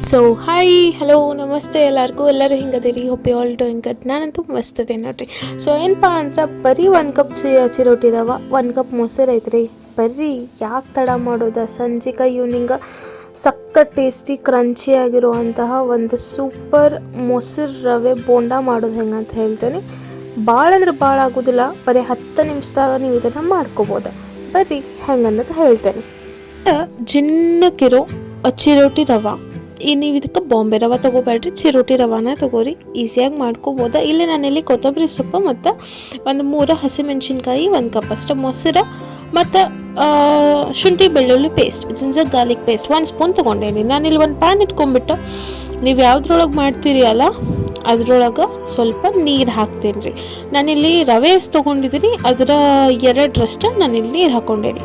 So hi hello ನಮಸ್ತೆ ಎಲ್ಲರೂ ಹಿಂಗದಿರಿ. Hope you all doing good. ನಾನಂತೂ ಮಸ್ತ್ ಅದೇ ನೋಡ್ರಿ. ಸೊ ಏನಪ್ಪ ಅಂದ್ರೆ ಬರೀ 1 ಕಪ್ ಚಿರೋಟಿ ರವೆ, 1 ಕಪ್ ಮೊಸರು ಐತ್ರಿ. ಬರ್ರಿ ಯಾಕೆ ತಡ ಮಾಡೋದ, ಸಂಜಿಕ ಈವ್ನಿಂಗ ಸಕ್ಕ ಟೇಸ್ಟಿ ಕ್ರಂಚಿ ಆಗಿರುವಂತಹ ಒಂದು ಸೂಪರ್ ಮೊಸರು ರವೆ ಬೋಂಡ ಮಾಡೋದು ಹೆಂಗೆ ಅಂತ ಹೇಳ್ತೇನೆ. ಭಾಳ ಅಂದ್ರೆ ಭಾಳ ಆಗೋದಿಲ್ಲ, ಬರೀ 10 ನಿಮಿಷದಾಗ ನೀವು ಇದನ್ನು ಮಾಡ್ಕೋಬೋದು. ಬರ್ರಿ ಹೆಂಗೆ ಅನ್ನೋದು ಹೇಳ್ತೇನೆ. ಜಿನ್ನಕ್ಕಿರೋ ಚಿರೋಟಿ ರವೆ, ನೀವು ಇದಕ್ಕೆ ಬಾಂಬೆ ರವೆ ತೊಗೋಬೇಡ್ರಿ, ಚಿರೋಟಿ ರವಾನ ತೊಗೋರಿ, ಈಸಿಯಾಗಿ ಮಾಡ್ಕೋಬೋದ. ಇಲ್ಲೇ ನಾನಿಲ್ಲಿ ಕೊತ್ತಂಬರಿ ಸೊಪ್ಪು ಮತ್ತು ಒಂದು 3 ಹಸಿಮೆಣ್ಸಿನ್ಕಾಯಿ, 1 ಕಪ್ ಅಷ್ಟು ಮೊಸರು ಮತ್ತು ಶುಂಠಿ ಬೆಳ್ಳುಳ್ಳಿ paste, ginger garlic paste 1 spoon ತೊಗೊಂಡೇನಿ. ನಾನಿಲ್ಲಿ ಒಂದು ಪ್ಯಾನ್ ಇಟ್ಕೊಂಡ್ಬಿಟ್ಟು ನೀವು ಯಾವುದ್ರೊಳಗೆ ಮಾಡ್ತೀರಿ ಅಲ್ಲ ಅದ್ರೊಳಗೆ ಸ್ವಲ್ಪ ನೀರು ಹಾಕ್ತೀನಿ ರೀ. ನಾನಿಲ್ಲಿ ರವೆ ಎಷ್ಟು ತೊಗೊಂಡಿದ್ದೀನಿ ಅದರ 2ರಷ್ಟು ನಾನಿಲ್ಲಿ ನೀರು ಹಾಕ್ಕೊಂಡೇನಿ.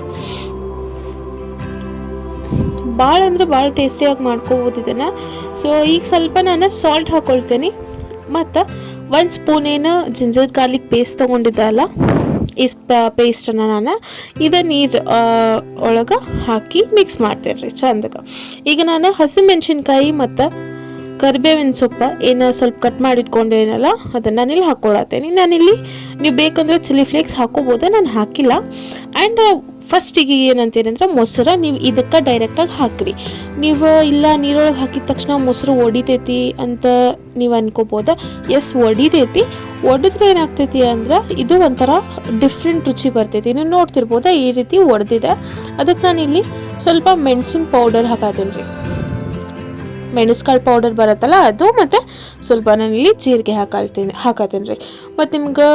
ಭಾಳ ಅಂದ್ರೆ ಭಾಳ ಟೇಸ್ಟಿಯಾಗಿ ಮಾಡ್ಕೋಬೋದು ಇದನ್ನು. ಸೊ ಈಗ ಸ್ವಲ್ಪ ನಾನು ಸಾಲ್ಟ್ ಹಾಕ್ಕೊಳ್ತೇನೆ ಮತ್ತು 1 ಸ್ಪೂನ್ ಏನು ಜಿಂಜರ್ ಗಾರ್ಲಿಕ್ ಪೇಸ್ಟ್ ತೊಗೊಂಡಿದ್ದೆ ಅಲ್ಲ, ಈ ಪೇಸ್ಟನ್ನು ನಾನು ನೀರು ಒಳಗೆ ಹಾಕಿ ಮಿಕ್ಸ್ ಮಾಡ್ತೇನೆ ರೀ ಚಂದಗೆ. ಈಗ ನಾನು ಹಸಿಮೆಣ್ಸಿನ್ಕಾಯಿ ಮತ್ತು ಕರಿಬೇವಿನ ಸೊಪ್ಪು ಏನು ಸ್ವಲ್ಪ ಕಟ್ ಮಾಡಿಟ್ಕೊಂಡೇನಲ್ಲ ಅದನ್ನು ನಾನಿಲ್ಲಿ ಹಾಕ್ಕೊಳತ್ತೇನೆ. ನಾನಿಲ್ಲಿ ನೀವು ಬೇಕಂದ್ರೆ ಚಿಲ್ಲಿ ಫ್ಲೇಕ್ಸ್ ಹಾಕೋಬೋದು, ನಾನು ಹಾಕಿಲ್ಲ. ಆ್ಯಂಡ್ ಫಸ್ಟಿಗೆ ಏನಂತೀರಿ ಅಂದ್ರೆ ಮೊಸರು ನೀವು ಇದಕ್ಕೆ ಡೈರೆಕ್ಟಾಗಿ ಹಾಕಿರಿ. ನೀವು ಇಲ್ಲ ನೀರೊಳಗೆ ಹಾಕಿದ ತಕ್ಷಣ ಮೊಸರು ಒಡಿತೈತಿ ಅಂತ ನೀವು ಅನ್ಕೋಬೋದ. ಎಸ್, ಒಡಿತೈತಿ. ಒಡಿದ್ರೆ ಏನಾಗ್ತೈತಿ ಅಂದ್ರೆ ಇದು ಒಂಥರ ಡಿಫ್ರೆಂಟ್ ರುಚಿ ಬರ್ತೈತಿ. ನೀವು ನೋಡ್ತಿರ್ಬೋದ ಈ ರೀತಿ ಒಡೆದಿದೆ. ಅದಕ್ಕೆ ನಾನಿಲ್ಲಿ ಸ್ವಲ್ಪ ಮೆಣಸಿನ ಪೌಡರ್ ಹಾಕತ್ತೀನಿ ರೀ. ಮೆಣಸ್ಕಾಳು ಪೌಡರ್ ಬರುತ್ತಲ್ಲ ಅದು, ಮತ್ತು ಸ್ವಲ್ಪ ನಾನಿಲ್ಲಿ ಜೀರಿಗೆ ಹಾಕತ್ತೀನಿ ರೀ. ಮತ್ತು ನಿಮ್ಗೆ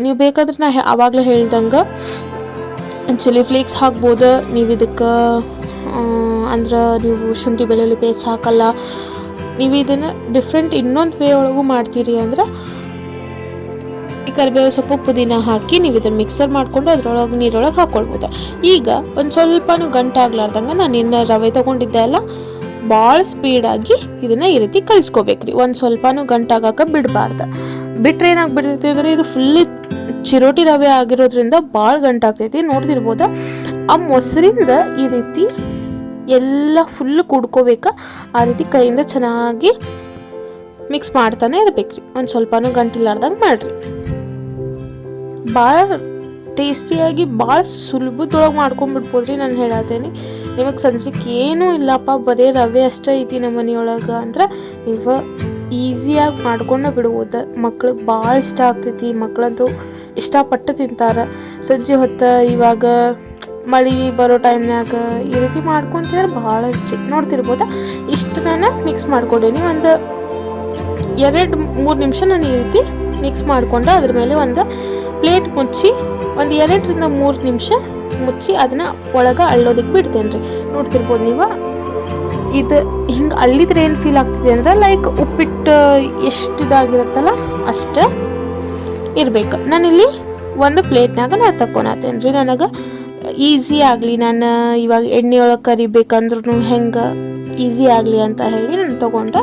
ನೀವು ಬೇಕಾದ್ರೆ ನಾ ಆವಾಗಲೇ ಹೇಳ್ದಂಗೆ ಚಿಲ್ಲಿ ಫ್ಲೇಕ್ಸ್ ಹಾಕ್ಬೋದು. ನೀವು ಇದಕ್ಕೆ ಅಂದ್ರೆ ನೀವು ಶುಂಠಿ ಬೆಳ್ಳುಳ್ಳಿ ಪೇಸ್ಟ್ ಹಾಕಲ್ಲ, ನೀವು ಇದನ್ನು ಡಿಫ್ರೆಂಟ್ ಇನ್ನೊಂದು ವೇ ಒಳಗೂ ಮಾಡ್ತೀರಿ ಅಂದ್ರೆ ಈ ಕರಿಬೇವು ಸೊಪ್ಪು ಪುದೀನ ಹಾಕಿ ನೀವು ಇದನ್ನು ಮಿಕ್ಸರ್ ಮಾಡಿಕೊಂಡು ಅದ್ರೊಳಗೆ ನೀರೊಳಗೆ ಹಾಕ್ಕೊಳ್ಬೋದು. ಈಗ ಒಂದು ಸ್ವಲ್ಪನೂ ಗಂಟಾಗ್ಲಾರ್ದಂಗೆ ನಾನು ಇನ್ನು ರವೆ ತೊಗೊಂಡಿದ್ದೆ ಅಲ್ಲ, ಭಾಳ ಸ್ಪೀಡಾಗಿ ಇದನ್ನು ಈ ರೀತಿ ಕಲಿಸ್ಕೋಬೇಕ್ರಿ. ಒಂದು ಸ್ವಲ್ಪನೂ ಗಂಟಾಗಕ್ಕೆ ಬಿಡಬಾರ್ದು. ಬಿಟ್ರೆ ಏನಾಗ್ಬಿಡ್ತೈತಿ ಅಂದರೆ ಇದು ಫುಲ್ಲು ಚಿರೋಟಿ ರವೆ ಆಗಿರೋದ್ರಿಂದ ಭಾಳ ಗಂಟಾಗ್ತೈತಿ. ನೋಡ್ತಿರ್ಬೋದ ಆ ಮೊಸರಿಂದ ಈ ರೀತಿ ಎಲ್ಲ ಫುಲ್ಲು ಕುಡ್ಕೋಬೇಕು. ಆ ರೀತಿ ಕೈಯಿಂದ ಚೆನ್ನಾಗಿ ಮಿಕ್ಸ್ ಮಾಡ್ತಾನೆ ಇರ್ಬೇಕ್ರಿ. ಒಂದು ಸ್ವಲ್ಪನೂ ಗಂಟಿಲ್ಲಾರ್ದಂಗೆ ಮಾಡಿರಿ. ಭಾಳ ಟೇಸ್ಟಿಯಾಗಿ ಭಾಳ ಸುಲಭದೊಳಗೆ ಮಾಡ್ಕೊಂಡ್ಬಿಡ್ಬೋದ್ರಿ. ನಾನು ಹೇಳತ್ತೇನೆ ನಿಮಗೆ ಸಂಜೆಗೆ ಏನೂ ಇಲ್ಲಪ್ಪ, ಬರೀ ರವೆ ಅಷ್ಟೇ ಐತಿ ನಮ್ಮ ಮನೆಯೊಳಗೆ ಅಂದ್ರೆ ನೀವು ಈಸಿಯಾಗಿ ಮಾಡ್ಕೊಂಡು ಬಿಡ್ಬೋದು. ಮಕ್ಳಿಗೆ ಭಾಳ ಇಷ್ಟ ಆಗ್ತೈತಿ. ಮಕ್ಕಳಂತೂ ಇಷ್ಟಪಟ್ಟು ತಿಂತಾರೆ. ಸಂಜೆ ಹೊತ್ತು ಇವಾಗ ಮಳೆ ಬರೋ ಟೈಮ್ನಾಗ ಈ ರೀತಿ ಮಾಡ್ಕೊತಿದ್ರೆ ಭಾಳ ರುಚಿ. ನೋಡ್ತಿರ್ಬೋದ ಇಷ್ಟು ನಾನು ಮಿಕ್ಸ್ ಮಾಡ್ಕೊಂಡೇನಿ. ಒಂದು 2-3 ನಿಮಿಷ ನಾನು ಈ ರೀತಿ ಮಿಕ್ಸ್ ಮಾಡ್ಕೊಂಡು ಅದ್ರ ಮೇಲೆ ಒಂದು ಪ್ಲೇಟ್ ಮುಚ್ಚಿ ಒಂದು 2-3 ನಿಮಿಷ ಮುಚ್ಚಿ ಅದನ್ನು ಒಳಗೆ ಅಳ್ಳೋದಕ್ಕೆ ಬಿಡ್ತೇನೆ ರೀ. ನೋಡ್ತಿರ್ಬೋದು ನೀವು ಇದು ಹಿಂಗೆ ಅಳ್ಳಿದ್ರೆ ಏನು ಫೀಲ್ ಆಗ್ತಿದೆ ಅಂದ್ರೆ ಲೈಕ್ ಉಪ್ಪಿಟ್ಟು ಎಷ್ಟು ಇದಾಗಿರುತ್ತಲ್ಲ ಅಷ್ಟು ಇರಬೇಕು. ನಾನಿಲ್ಲಿ ಒಂದು ಪ್ಲೇಟ್ನಾಗ ನಾನು ತಕ್ಕೊಳತ್ತೇನೆ ರೀ. ನನಗೆ ಈಸಿ ಆಗಲಿ, ನಾನು ಇವಾಗ ಎಣ್ಣೆಯೊಳಗೆ ಕರಿಬೇಕಂದ್ರೂ ಹೆಂಗೆ ಈಸಿ ಆಗಲಿ ಅಂತ ಹೇಳಿ ನಾನು ತೊಗೊಂಡೆ.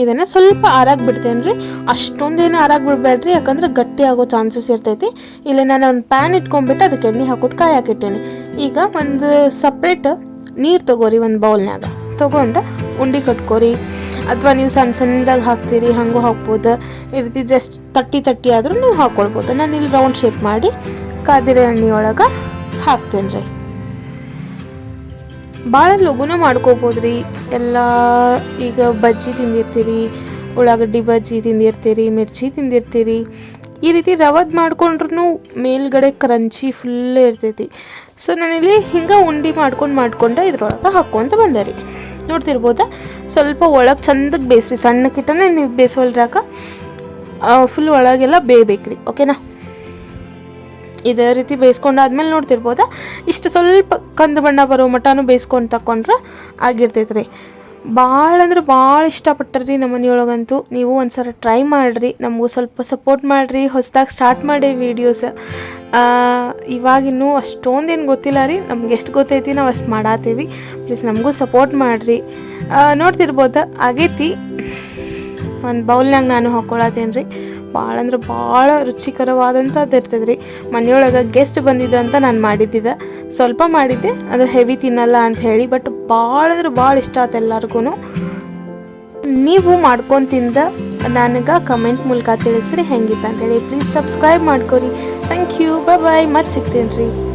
ಇದನ್ನು ಸ್ವಲ್ಪ ಆರಾಗಿ ಬಿಡ್ತೇನೆ ರೀ. ಅಷ್ಟೊಂದೇನು ಆರಾಗಿ ಬಿಡಬೇಡ್ರಿ, ಯಾಕಂದ್ರೆ ಗಟ್ಟಿ ಆಗೋ ಚಾನ್ಸಸ್ ಇರ್ತೈತಿ. ಇಲ್ಲ ನಾನು ಒಂದು ಪ್ಯಾನ್ ಇಟ್ಕೊಂಡ್ಬಿಟ್ಟು ಅದಕ್ಕೆ ಎಣ್ಣೆ ಹಾಕ್ಬಿಟ್ಟು ಕಾಯಿ ಹಾಕಿಟ್ಟೇನೆ. ಈಗ ಒಂದು ಸಪ್ರೇಟ್ ನೀರು ತೊಗೋರಿ, ಒಂದು ಬೌಲ್ನಾಗ ತೊಗೊಂಡು ಉಂಡೆ ಕಟ್ಕೋರಿ. ಅಥವಾ ನೀವು ಸಣ್ಣದಾಗಿ ಹಾಕ್ತೀರಿ ಹಂಗೂ ಹಾಕ್ಬೋದು. ಈ ರೀತಿ ಜಸ್ಟ್ ತಟ್ಟಿ ಆದರೂ ನೀವು ಹಾಕ್ಕೊಳ್ಬೋದು. ನಾನು ಇಲ್ಲಿ ರೌಂಡ್ ಶೇಪ್ ಮಾಡಿ ಕಾದಿರೋ ಎಣ್ಣೆಯೊಳಗೆ ಹಾಕ್ತೇನೆ ರೀ. ಭಾಳ ಲಘುನ ಮಾಡ್ಕೋಬೋದು ರೀ ಎಲ್ಲ. ಈಗ ಬಜ್ಜಿ ತಿಂದಿರ್ತೀರಿ, ಉಳ್ಳಾಗಡ್ಡಿ ಬಜ್ಜಿ ತಿಂದಿರ್ತೀರಿ, ಮಿರ್ಚಿ ತಿಂದಿರ್ತೀರಿ. ಈ ರೀತಿ ರವದ್ ಮಾಡ್ಕೊಂಡ್ರೂ ಮೇಲ್ಗಡೆ ಕ್ರಂಚಿ ಫುಲ್ ಇರ್ತೈತಿ. ಸೊ ನಾನಿಲ್ಲಿ ಹಿಂಗೆ ಉಂಡೆ ಮಾಡ್ಕೊಂಡು ಇದ್ರೊಳಗೆ ಹಾಕ್ಕೊಂತ ಬಂದೆ ರೀ. ನೋಡ್ತಿರ್ಬೋದ ಸ್ವಲ್ಪ ಒಳಗೆ ಚಂದಕ್ಕೆ ಬೇಯಿಸ್ರಿ. ಸಣ್ಣಕ್ಕಿಟ್ಟನೆ ನೀವು ಬೇಯಿಸೋಲ್ರಾಕ ಫುಲ್ ಒಳಗೆಲ್ಲ ಬೇಯಬೇಕ್ರಿ. ಓಕೆನಾ? ಇದೇ ರೀತಿ ಬೇಯಿಸ್ಕೊಂಡಾದ್ಮೇಲೆ ನೋಡ್ತಿರ್ಬೋದ ಇಷ್ಟು ಸ್ವಲ್ಪ ಕಂದು ಬಣ್ಣ ಬರೋ ಮಟನೂ ಬೇಯಿಸ್ಕೊಂಡು ತಗೊಂಡ್ರೆ ಆಗಿರ್ತೈತೆ ರೀ. ಭಾಳ ಅಂದ್ರೆ ಭಾಳ ಇಷ್ಟಪಟ್ಟರಿ ನಮ್ಮ ಮನೆಯೊಳಗಂತೂ. ನೀವು ಒಂದ್ಸಲ ಟ್ರೈ ಮಾಡಿರಿ, ನಮಗೂ ಸ್ವಲ್ಪ ಸಪೋರ್ಟ್ ಮಾಡಿರಿ. ಹೊಸದಾಗಿ ಸ್ಟಾರ್ಟ್ ಮಾಡಿ ವೀಡಿಯೋಸ್. ಇವಾಗಿನ್ನೂ ಅಷ್ಟೊಂದೇನು ಗೊತ್ತಿಲ್ಲ ರೀ, ನಮ್ಗೆ ಎಷ್ಟು ಗೊತ್ತೈತಿ ನಾವು ಅಷ್ಟು ಮಾಡತ್ತೀವಿ. ಪ್ಲೀಸ್ ನಮಗೂ ಸಪೋರ್ಟ್ ಮಾಡಿರಿ. ನೋಡ್ತಿರ್ಬೋದ ಆಗೈತಿ. ಒಂದು ಬೌಲ್ನಾಗ ನಾನು ಹಾಕ್ಕೊಳತ್ತೇನೆ ರೀ. ಭಾಳ ಅಂದ್ರೆ ಭಾಳ ರುಚಿಕರವಾದಂಥದ್ದು ಇರ್ತದೆ ರೀ. ಮನೆಯೊಳಗೆ ಗೆಸ್ಟ್ ಬಂದಿದ್ರು ಅಂತ ನಾನು ಮಾಡಿದ್ದಿದ್ದೆ, ಸ್ವಲ್ಪ ಮಾಡಿದ್ದೆ, ಅದು ಹೆವಿ ತಿನ್ನಲ್ಲ ಅಂತ ಹೇಳಿ. ಬಟ್ ಭಾಳ ಅಂದ್ರೆ ಭಾಳ ಇಷ್ಟ ಆಯ್ತು ಎಲ್ಲರಿಗೂ. ನೀವು ಮಾಡ್ಕೊಂಡು ತಿಂದ ನನಗೆ ಕಮೆಂಟ್ ಮೂಲಕ ತಿಳಿಸ್ರಿ ಹೆಂಗಿತ್ತು ಅಂತೇಳಿ. ಪ್ಲೀಸ್ ಸಬ್ಸ್ಕ್ರೈಬ್ ಮಾಡ್ಕೊರಿ. ಥ್ಯಾಂಕ್ ಯು, ಬಾಯ್ ಬಾಯ್, ಮತ್ತೆ ಸಿಗ್ತೀನಿ ರೀ.